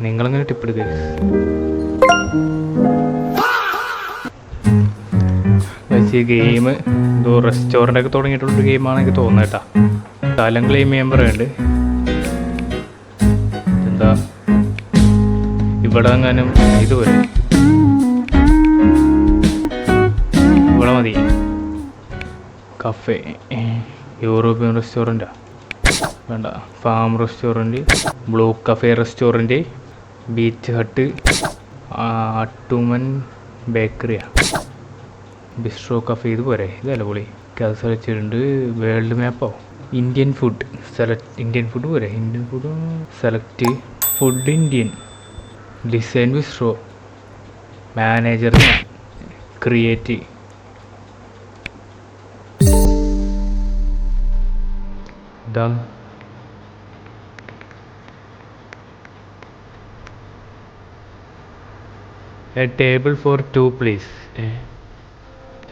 നിങ്ങളങ്ങനെ ടിപ്പ് എടുക്കുക. ഈ ഗെയിം എന്തോ റെസ്റ്റോറൻ്റ് ഒക്കെ തുടങ്ങിയിട്ടുള്ളൊരു ഗെയിമാണ് എനിക്ക് തോന്നുന്നത് കേട്ടാ. സ്ഥലം ക്ലെയിം ചെയ്യാൻ പറയുന്നുണ്ട്. എന്താ ഇവിടെ എങ്ങാനും ഇതുപോലെ ഇവിടെ മതി. കഫേ യൂറോപ്യൻ റെസ്റ്റോറൻറ്റാ വേണ്ട. Farm restaurant, blue cafe restaurant, beach hut, അട്ടുമൻ ബേക്കറിയാ, ബിസ്ട്രോ കഫേ. ഇത് പോരെ, ഇതല്ല പൊളി. അത് സെലക്ട് ചെയ്തിട്ടുണ്ട്. വേൾഡ് മാപ്പോ, Indian food select. Indian food പോരെ, Indian food select. Food Indian, design bistro, manager, create. ഇതാണ് എ ടേബിൾ ഫോർ 2 പ്ലീസ്.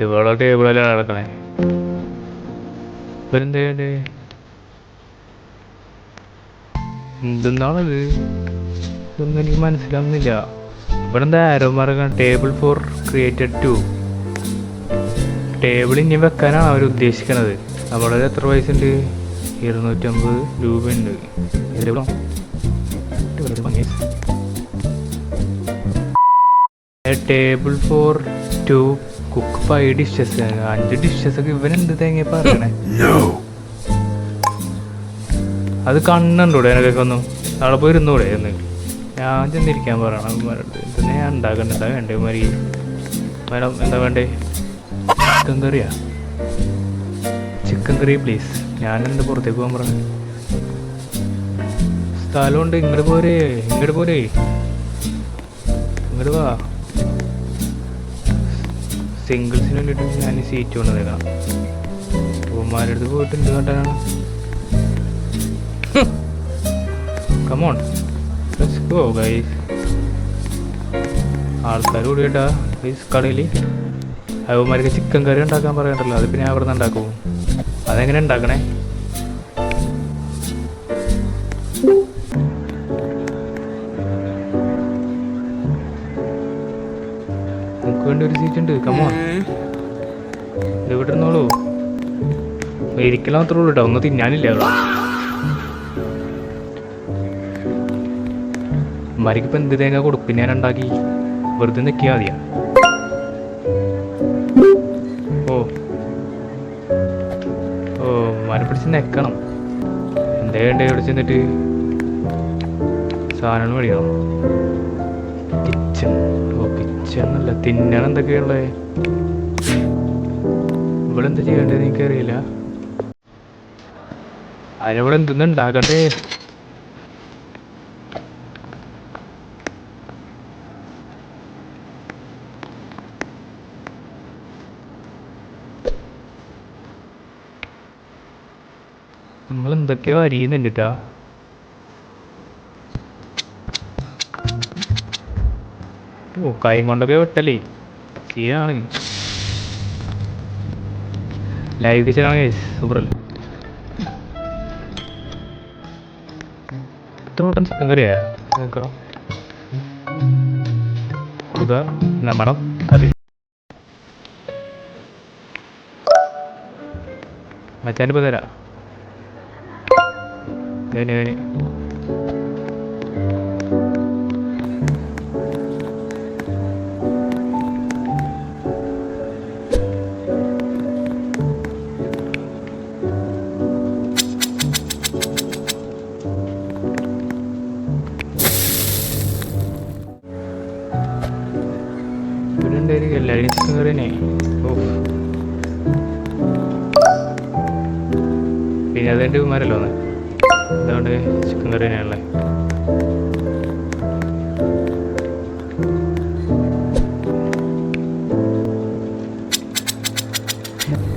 ഇവിടെ ടേബിളെല്ലാം നടക്കണേ. ഇവരെന്താ എന്തെന്നാണത്? ഇതൊന്നും എനിക്ക് മനസ്സിലാവുന്നില്ല. ഇവിടെ എന്താ ആരോ മറക്കാൻ. Table four created 2. ടേബിൾ ഇനി വെക്കാനാണ് അവർ ഉദ്ദേശിക്കുന്നത്. അവിടെ എത്ര പൈസ ഉണ്ട്? 250 രൂപയുണ്ട്. Table for 2 cook 5 dishes. 5 dishes ഒക്കെ ഇവനെന്ത് തേങ്ങ പറയണേ? അത് കണ്ണുണ്ടൂടെ എനിക്കൊക്കെ ഒന്നും? നാളെ പോയി ഇരുന്നൂടെ എന്ന് ഞാൻ ചെന്നിരിക്കാൻ പറയണം. എന്തിനാ ഞാൻ ഉണ്ടാക്കണ്ട? എന്താ വേണ്ടേ മാരി? മാഡം എന്താ വേണ്ടേ? ചിക്കൻ കറിയാ? Chicken curry please. ഞാനെന്താ പുറത്തേക്ക് പോകാൻ പറഞ്ഞു? സ്ഥലമുണ്ട്. ഇങ്ങോട്ട് പോരേ, ഇങ്ങോട്ട് പോരേ, ഇങ്ങോട്ട് വാ. സിംഗിൾസിന് വേണ്ടിയിട്ട് ഞാൻ സീറ്റ് കൊണ്ടുവന്നേക്കാം. പൂമാരുടെ അടുത്ത് പോയിട്ട് എന്ത് കണ്ടാണ്? Come on let's go guys. ആൾക്കാർ കൂടിയിട്ടാ ഗൈസ് കടയിൽ. അവന്മാർക്ക് ചിക്കൻ കറി ഉണ്ടാക്കാൻ പറയണ്ടല്ലോ. അതിപ്പോൾ ഞാൻ അവിടെ നിന്ന് ഉണ്ടാക്കും. അതെങ്ങനെ ഉണ്ടാക്കണേ? നമുക്ക് വേണ്ടി ഒരു സീറ്റ് ഉണ്ട്. കമോൺ, ഇവിടെ ഇരുന്നോളൂ. ഇരിക്കണം അത്രേ ഉള്ളൂ കേട്ടോ. ഒന്നും തിന്നാനില്ല അവിടെ. മരിക്കിപ്പോൾ എന്ത് തേങ്ങ കൊടുക്കും? ഞാൻ ഉണ്ടാക്കി വെറുതെ നിൽക്കിയാൽ മതിയാ. ഓ ഓ മരം പിടിച്ച് നിൽക്കണം. എന്തേ വേണ്ടേ? ഇവിടെ ചെന്നിട്ട് സാധനങ്ങൾ മേടിക്കണം. കിച്ചൺ. ഓ കിച്ചൺ എന്നല്ല, തിന്നണം. എന്തൊക്കെയുള്ളത് ഇവിടെ? എന്താ ചെയ്യേണ്ടത് എനിക്കറിയില്ല. അതിനിവിടെ എന്തെന്ന് ഉണ്ടാക്കണ്ടേ? നമ്മൾ എന്തൊക്കെയോ അരിയുന്നുണ്ടിട്ടാ. ഓ കൈ കൊണ്ടൊക്കെ വെട്ടല്ലേ? സീനാണ്. ലൈവ് കിച്ചണാണ് സൂപ്പറല്ലേ? ഇത്രത്തോളം ചിക്കൻ കറിയാ നോക്കാം. നമ്മുടെ കറി മച്ചാനിപ്പോൾ തരാം. ഇവിടെ ഉണ്ടായിരിക്കും എല്ലാവരും ചിക്കൻ കറി തന്നെ. ഓ പിന്നെ അതെൻ്റെ കുമാരല്ലോ ഒന്ന്. അതുകൊണ്ട് ചിക്കൻ കറി തന്നെയാണല്ലേ.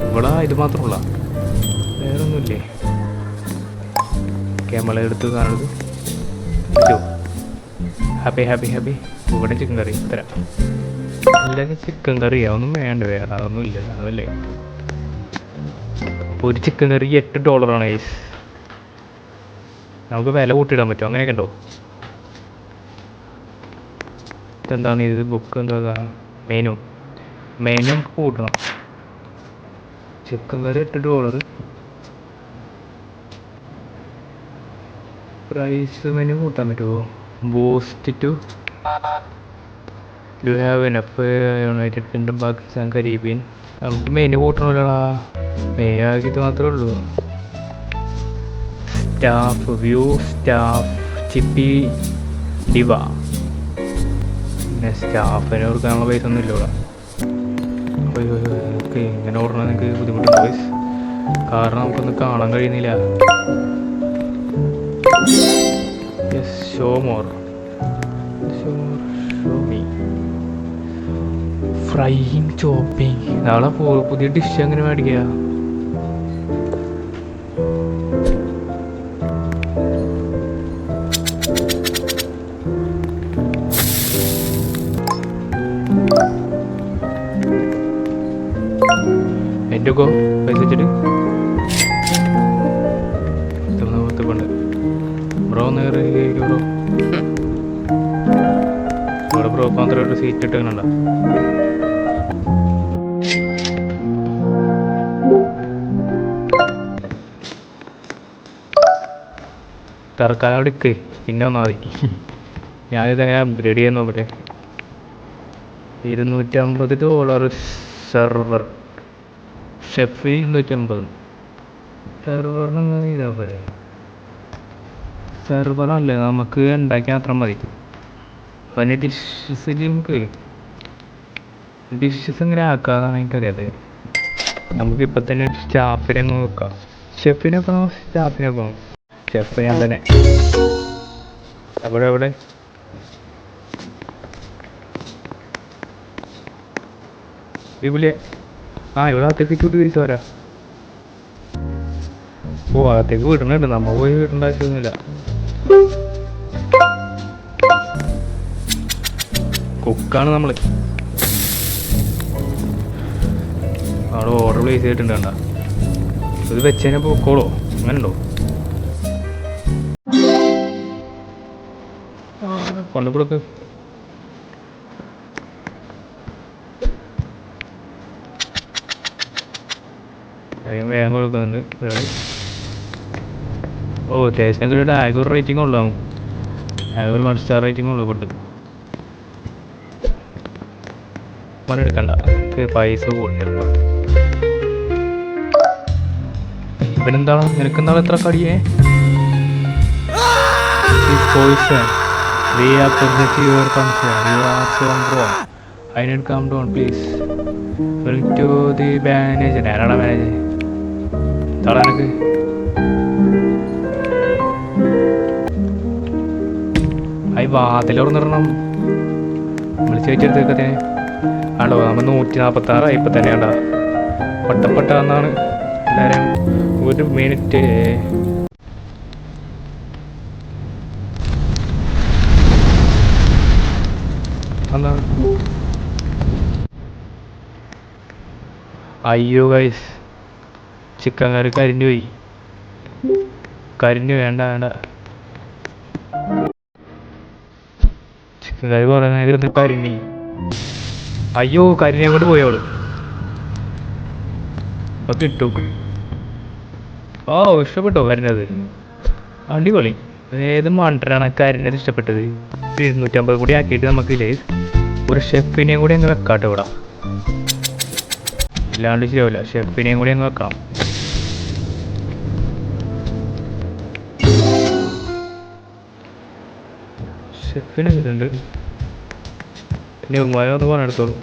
ഇവിടെ ഇത് മാത്രമല്ല, വേറൊന്നുമില്ലേ? ക്യാമറ എടുത്ത് കാണുന്നത്. Happy happy happy. ഇവിടെ ചിക്കൻ കറി തരാം. അല്ലെങ്കിൽ ചിക്കൻ കറിയാ? ഒന്നും വേണ്ട, വേറെ അതൊന്നും ഇല്ല. അതല്ലേ അപ്പോൾ ഒരു ചിക്കൻ കറി $8 ഗൈസ്. നമുക്ക് വില കൂട്ടിയിടാൻ പറ്റുമോ? അങ്ങനെയൊക്കെ ഉണ്ടോ? ഇതെന്താണ് ഇത് ബുക്ക് എന്താ മെനു മെനു കൂട്ടണം. Chicken curry $8. പ്രൈസ് മെനു കൂട്ടാൻ പറ്റുമോ? Boost to you have enough United Kingdom Pakistan Caribbean. നമുക്ക് മെനു കൂട്ടണമല്ലോടാ. മെനു ആക്കിയിട്ട് മാത്രമേ ഉള്ളൂ. സ്റ്റാഫ് വ്യൂ സ്റ്റാഫ് ചിപ്പി ഡിവ. പിന്നെ സ്റ്റാഫിന് കൊടുക്കാനുള്ള പൈസ ഒന്നും ഇല്ല ഇവിടെ. ഓക്കെ ഇങ്ങനെ ഓടണം എനിക്ക് ബുദ്ധിമുട്ടുണ്ട് പൈസ, കാരണം നമുക്കൊന്നും കാണാൻ കഴിയുന്നില്ല. Yes show more show me frying chopping. നാളെ പുതിയ ഡിഷ് എങ്ങനെ മേടിക്കുക? എൻ്റെ ഒക്കെ പൈസ വെച്ചിട്ട് ണ്ട് ബ്രോ നേരെ ബ്രോ ഇവിടെ ബ്രോ മാത്രമായിട്ട് സീറ്റ് ഇട്ടുന്നുണ്ടോ? തൽക്കാലം അവിടെ ഇക്ക് പിന്നെ വന്നാൽ മതി. ഞാനിത് അപ്ഗ്രേഡ് ചെയ്യാൻ നോക്കട്ടെ. $250 സെർവർ ഷെഫ് 250 സെർവറിന് ഇതാ പോലെ. സെർവറല്ലേ നമുക്ക് ഉണ്ടാക്കിയാൽ മാത്രം മതി. പിന്നെ ഡിഷസ് എങ്ങനെ ആക്കാന്നാണ് എനിക്കറിയാതെ. നമുക്കിപ്പോൾ തന്നെ സ്റ്റാഫിനെ നോക്കാം. ഷെഫിനൊക്കെ സ്റ്റാഫിനൊക്കെ ഷെഫ് ഞാൻ തന്നെ. എവിടെ വിപുലിയെ ഇവിടെ അകത്തേക്ക് തിരിച്ചു വരാം. അകത്തേക്ക് വിടണുണ്ട്, നമ്മ പോയി വിടേണ്ട ആവശ്യമൊന്നുമില്ല. കുക്കാണ് നമ്മള്. അവിടെ ഓർഡർ പ്ലേസ് ചെയ്തിട്ടുണ്ട്. കണ്ട ഇത് വെച്ചതിനെ പൊക്കോളോ? അങ്ങനെ ഉണ്ടോ? കൊണ്ടപ്പോഴൊക്കെ വേഗം കൊടുക്കുന്നുണ്ട്. അത്യാവശ്യം ആകെ ഒരു റേറ്റിംഗ് ഉള്ളൂ. ആകെ ഒരു 1 സ്റ്റാർ റേറ്റിംഗ് ഉള്ളൂ. പൊട്ട് എടുക്കണ്ട, പൈസ കൂട്ടില്ല. ഇവനെന്താണ് നിനക്കെന്താണ് എത്ര കടിയേ? We appreciate your concern. You are so wrong. I need calm down, please. Bring to the manager. ആരാണ് മാനേജർ? താടാ എനിക്ക് വാതിലോർന്നിടണം. വിളിച്ചു വെച്ചെടുത്തേക്കത്തെ ആണ്ടോ. നമ്മൾ 146 ഇപ്പം തന്നെ ആണ്ടാ പട്ടപ്പെട്ടാന്നാണ് എല്ലാവരും. ഒരു മിനിറ്റ് എന്താണ്? അയ്യോ ഗൈസ്, ചിക്കൻ കറി കരിഞ്ഞു പോയി. വേണ്ട ചിക്കൻ കറി പറയുന്ന കരിഞ്ഞി. അയ്യോ കരിഞ്ഞെ കൊണ്ട് പോയോളൂ. അപ്പൊ കിട്ടും. ഇഷ്ടപ്പെട്ടോ കരിഞ്ഞത്? അടിപൊളി. ഏത് മണ്ടനാണ് കരിഞ്ഞത് ഇഷ്ടപ്പെട്ടത്? 250 കൂടി ആക്കിയിട്ട് നമുക്കില്ലേ ഒരു ഷെഫിനെയും കൂടി അങ്ങ് വെക്കാട്ടോ ഇവിടെ. ഇല്ലാണ്ട് ശരിയാവില്ല. ഷെഫിനെയും കൂടി അങ്ങ് വെക്കാം. ഷെഫിനെ ഇതുണ്ട്. പിന്നെ ഉമ്മായ ഒന്ന് പണിയെടുത്തോളൂ.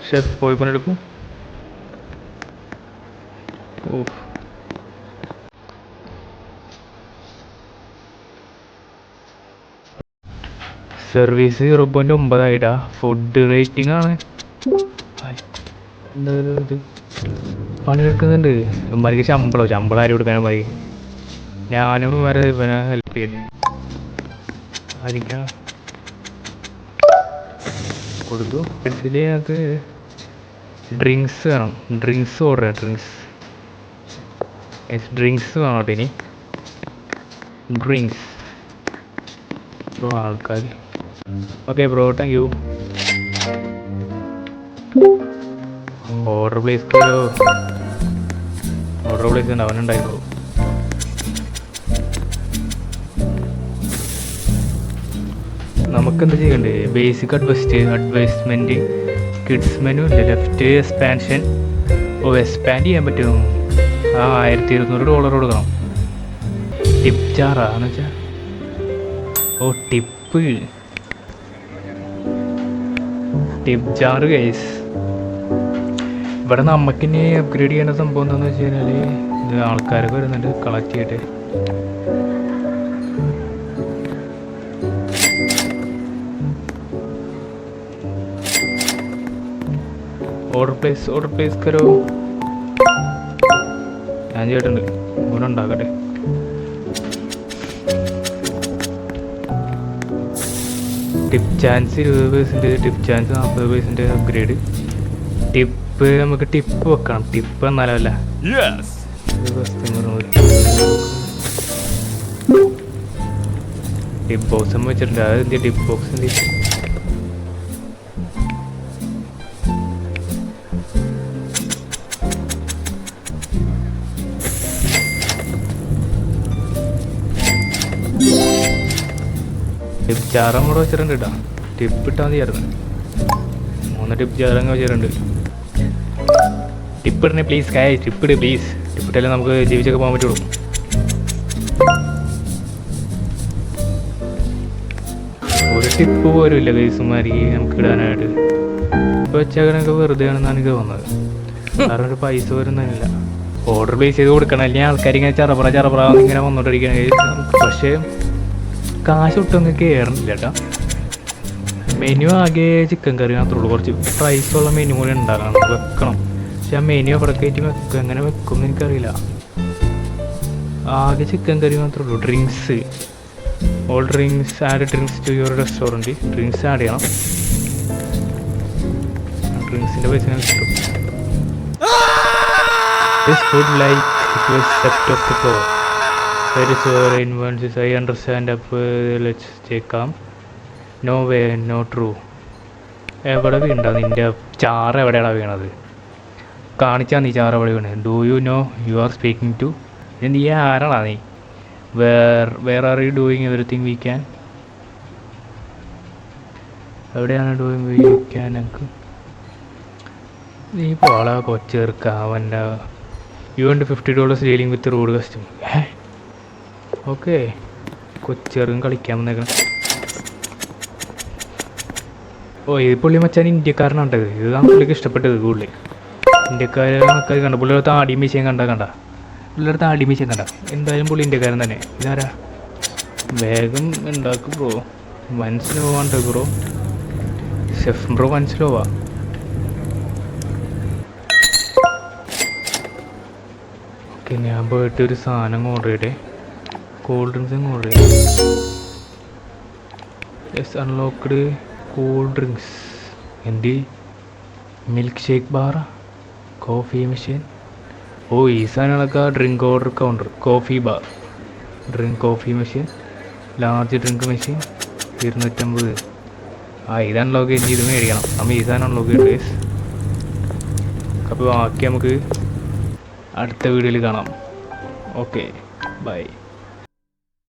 ഷെഫ് പോയി പണിയെടുക്കും. സർവീസ് 0.9 ഫുഡ് റേറ്റിംഗ് ആണ്. ഇത് പണിയെടുക്കുന്നുണ്ട്. ഇവന്മാർക്ക് ശമ്പളം ആരും കൊടുക്കാനും മതി. ഞാനും വരെ ഇവനെ ഹെൽപ്പ് ചെയ്യുന്നു. ആയിരിക്കാം കൊടുത്തു. ഇതിൽ ഞങ്ങൾക്ക് ഡ്രിങ്ക്സ് വേണം. ഡ്രിങ്ക്സ് ഓർഡർ ചെയ്യാം. ഡ്രിങ്ക്സ് വേണം കേട്ടോ. ഇനി ഡ്രിങ്ക്സ് ആൾക്കാർ okay bro, thank you. Order place ഉണ്ട്, അവനുണ്ടായിരുന്നു. നമുക്കെന്ത് ചെയ്യണ്ടേ? ബേസിക് അഡ്വൈസ്മെൻറ്റ്, കിഡ്സ് മെനു ഇല്ല, ലെഫ്റ്റ് എക്സ്പാൻഷൻ. എക്സ്പാൻഡ് ചെയ്യാൻ പറ്റും. $1200 കൊടുക്കണം. ടിപ്പ് ജാറാന്ന് വെച്ചാൽ ടിപ്പ് ജാറ് ഗൈസ്. ഇവിടെ നമുക്കിനി അപ്ഗ്രേഡ് ചെയ്യേണ്ട സംഭവം എന്താണെന്ന് വെച്ച് കഴിഞ്ഞാൽ, ഇത് ആൾക്കാരൊക്കെ വരുന്നുണ്ട്, കളക്ട് ചെയ്യട്ടെ. ഓർഡർ പ്ലേസ് കരോ. ഞാൻ ചെയ്തിട്ടുണ്ട്, ഉണ്ടാക്കട്ടെ. Tip chance 20%, tip chance 40% upgrade. Tip നമുക്ക് ടിപ്പ് വെക്കണം. ടിപ്പ് എന്നാലല്ല, ടിപ്പ് ബോക്സ് വെച്ചിട്ടുണ്ട്. അത് എന്ത് ടിപ്പ് ബോക്സ് എന്ത്? ടിപ്പ് ജാറും കൂടെ വെച്ചിട്ടുണ്ട് കേട്ടോ. ടിപ്പ് ഇട്ടാൽ മതിയായിരുന്നു. 3 ടിപ്പ് ജാറങ്ങ് വെച്ചിട്ടുണ്ട്. ടിപ്പ് ഇടണേ പ്ലീസ്, ടിപ്പ് ഇട് പ്ലീസ്. ടിപ്പ് ഇട്ടാലേ നമുക്ക് ജീവിച്ചൊക്കെ പോകാൻ പറ്റുള്ളൂ. ഒരു ടിപ്പ് പോലും ഇല്ല കേസുമാരി നമുക്ക് ഇടാനായിട്ട്. ടിപ്പ് വെച്ചാൽ വെറുതെ ആണെന്നാണ് എനിക്ക് തോന്നുന്നത്. കാരണം ഒരു പൈസ വരുന്നില്ല. ഓർഡർ പ്ലേസ് ചെയ്ത് കൊടുക്കണം, അല്ലെങ്കിൽ ആൾക്കാർ ഇങ്ങനെ ചറപറ ഇങ്ങനെ വന്നോണ്ടിരിക്കുകയാണ്. പക്ഷേ കാശ് ഒട്ടൊന്നും കയറുന്നില്ല കേട്ടോ. മെനു ആകെ ചിക്കൻ കറി മാത്രമേ ഉള്ളൂ. കുറച്ച് പ്രൈസുള്ള മെനു കൂടി ഉണ്ടാക്കണം, വെക്കണം. പക്ഷെ ആ മെനു എവിടെ കയറ്റി വെക്കും, എങ്ങനെ വെക്കും എന്ന് എനിക്കറിയില്ല. ആകെ ചിക്കൻ കറി മാത്രമേ ഉള്ളൂ. Drinks, all drinks, add drinks to your restaurant. Drinks add ചെയ്യണം. ഡ്രിങ്ക്സിൻ്റെ പൈസ കിട്ടും. This food like it was set off the floor. Very sorry invoices, I understand. Let's check out. No way, no true. എവിടെ വീണ്ടാ നിൻ്റെ ചാറ്? എവിടെയാണ് വീണത്? കാണിച്ചാൽ നീ ചാറ് എവിടെ വീണത്? Do you know you are speaking to? നീ ആരാണാ നീ? Where are you doing everything we can? എവിടെയാണ് ഡൂയിങ് വി ക്യാൻ? എനിക്ക് നീ പോളാ കൊച്ചേർക്ക. അവൻ്റെ യു ഉണ്ട് $50 dealing with rude custom. Okay, കൊച്ചെറും കളിക്കാൻ വന്നേക്കണം. ഈ പുള്ളി മച്ചാൻ ഇന്ത്യക്കാരനാണ്. ഇതാണ് പുള്ളിക്ക് ഇഷ്ടപ്പെട്ടത് കൂടുതൽ. ഇന്ത്യക്കാർ കണ്ട പുള്ളിയുടെ താടി മീശയും കണ്ട പുള്ളിയുടെ താടി മീശയും കണ്ട. എന്തായാലും പുള്ളി ഇന്ത്യക്കാരൻ തന്നെ. ഇതാരാ? വേഗം ഉണ്ടാക്കും ബ്രോ. മനസ്സിലോവാണ്ട് ബ്രോ. ഷെഫ് ബ്രോ മനസ്സിലോവാ. ഓക്കെ, ഞാൻ പോയിട്ട് ഒരു സാധനം ഓർഡർ ചെയ്തേ. കോൾഡ് ഡ്രിങ്ക്സും ഓർഡർ ചെയ്യാം. Yes, unlocked cold drinks. എന്ത്? Milk shake bar, coffee machine. ഈ സാധനങ്ങളൊക്കെ drink order counter. Coffee bar, coffee machine, large drink machine 250. ഇത് അൺലോക്ക് ചെയ്ത് ഇത് മേടിക്കണം. നമ്മൾ ഈ സാധനം അൺലോക്ക് ചെയ്തിട്ട്. അപ്പോൾ ബാക്കി നമുക്ക് അടുത്ത വീഡിയോയിൽ കാണാം. Okay, by.